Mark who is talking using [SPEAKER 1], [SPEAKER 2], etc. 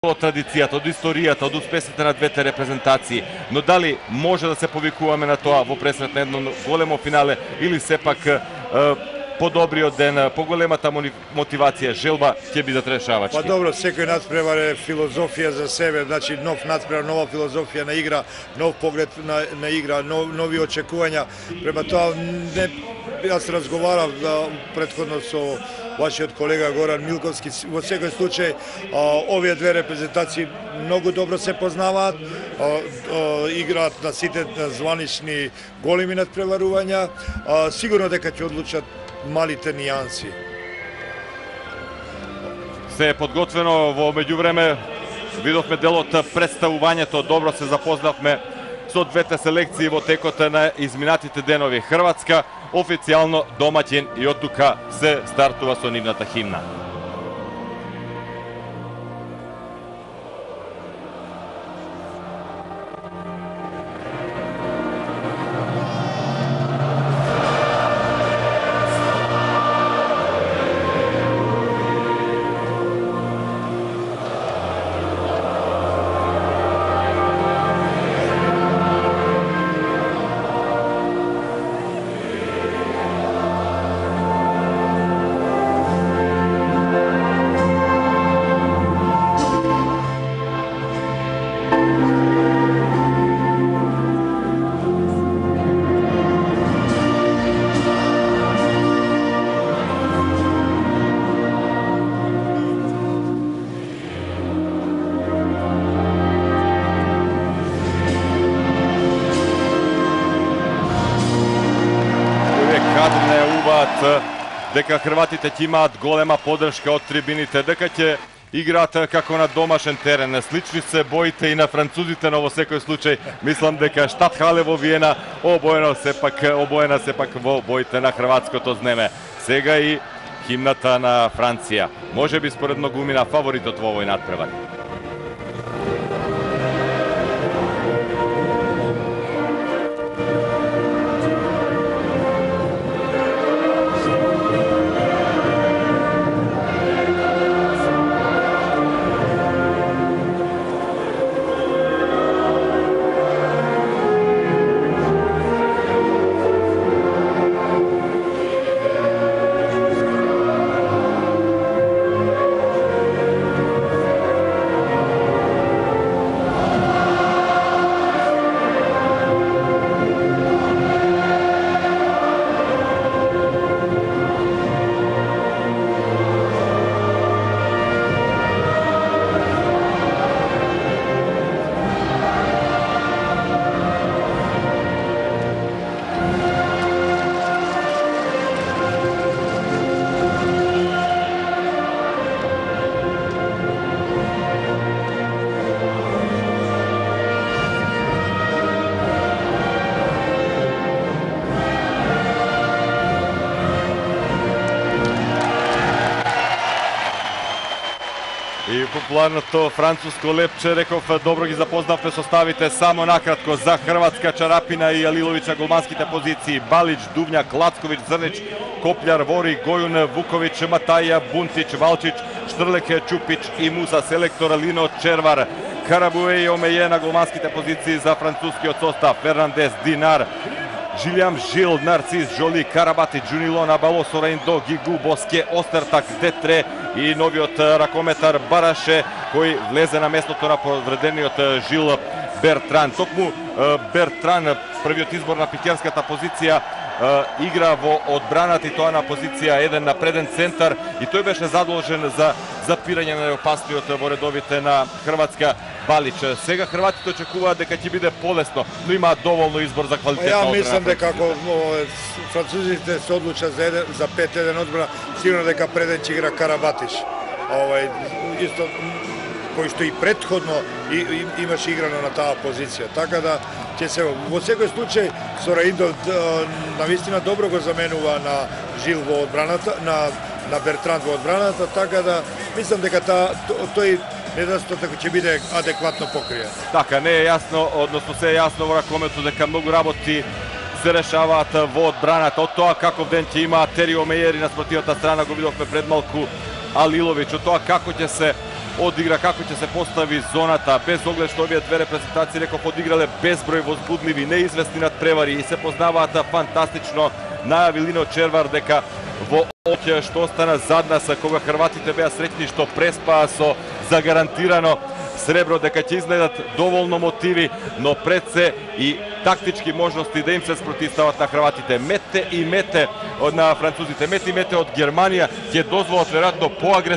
[SPEAKER 1] од традицијата, од историјата, од успесите на двете репрезентации, но дали може да се повикуваме на тоа во пресрет на едно големо финале или сепак подобриот ден, поголемата мотивација, желба ќе бидат решавачки?
[SPEAKER 2] Па добро, секој надпревар е филозофија за себе, значи нов надпревар, нова филозофија на игра, нов поглед на игра, нови очекувања. Према тоа, јас разговарав претходно со вашиот колега Горан Милковски. Во секој случај, овие две репрезентации многу добро се познаваат, играат на сите званични големи надпреварувања, сигурно дека ќе одлучат малите нијанси.
[SPEAKER 1] Се е подготвено, во меѓувреме видовме дел од представувањето, добро се запознавме со двете селекции во текот на изминатите денови. Хрватска официјално домаќин и од тука се стартува со нивната химна. Дека хрватите ќе имаат голема поддршка од трибините, дека ќе играат како на домашен терен. Слични се боите и на французите, но во секој случај мислам дека Штатхале во Виена обоена сепак во боите на хрватското знеме. Сега и химната на Франција. Може би според многумина фаворитот во овој надпревар. И популарното француско лепче, реков, добро ги запознавме составите, само накратко за Хрватска Чарапина и Алиловиќ на голманските позиции, Балич, Дувњак, Лацковиќ, Зрнич, Копљар, Вори, Гојун, Вуковиќ, Матаја, Бунтич, Валчич, Штрлек, Чупич и Муса, селектор Лино Червар, Карабуе и Омеје на голманските позиции за францускиот состав, Фернандес, Динар, Жилјам Жил, Нарцис, Жоли, Карабати, Джунилона, Балосо, Рейндо, Гигу, Боске, Остертак, Детре и новиот ракометар Бараше, кој влезе на местото на повредениот Жил Бертран. Токму Бертран, првиот избор на пикерската позиција, игра во одбраната и тоа на позиција 1 на преден центар и тој беше задолжен за запирање на опасниот во редовите на Хрватска Балич. Сега хрватите очекуваат дека ќе биде полесно, но имаат доволно избор за квалитетна одбрана.
[SPEAKER 2] Ја мислам дека ако французите се одлучат за 5-1 одбрана, сигурно дека преден ќе игра Карабатиш. Исто кој што и претходно имаше играно на таа позиција. Така да ќе се во секој случај Сораиндо навистина добро го заменува на Жил во одбраната, на Бертран во одбраната, така да мислам дека тој недостаток ќе биде адекватно покриен.
[SPEAKER 1] Така, не е јасно, односно се е јасно во ракометот дека многу работи се решаваат во одбраната. Од тоа каков ден ќе има Терио Мејери на спротивната страна го видовме пред малку Алиловиќ. Од тоа како ќе се одигра како ќе се постави зоната, без оглед што овие две репрезентации, реков, одиграле безброј возбудливи, неизвестни надпревари и се познаваат фантастично. Најави Лино Червар дека во оќе што остана зад нас, кога хрватите беа среќни што преспаа со загарантирано сребро, дека ќе изгледат доволно мотиви, но пред се и тактички можности да им се спротивстават на хрватите. Мете и мете од на французите, мете и мете од Германија ќе дозволат веројатно поагресивно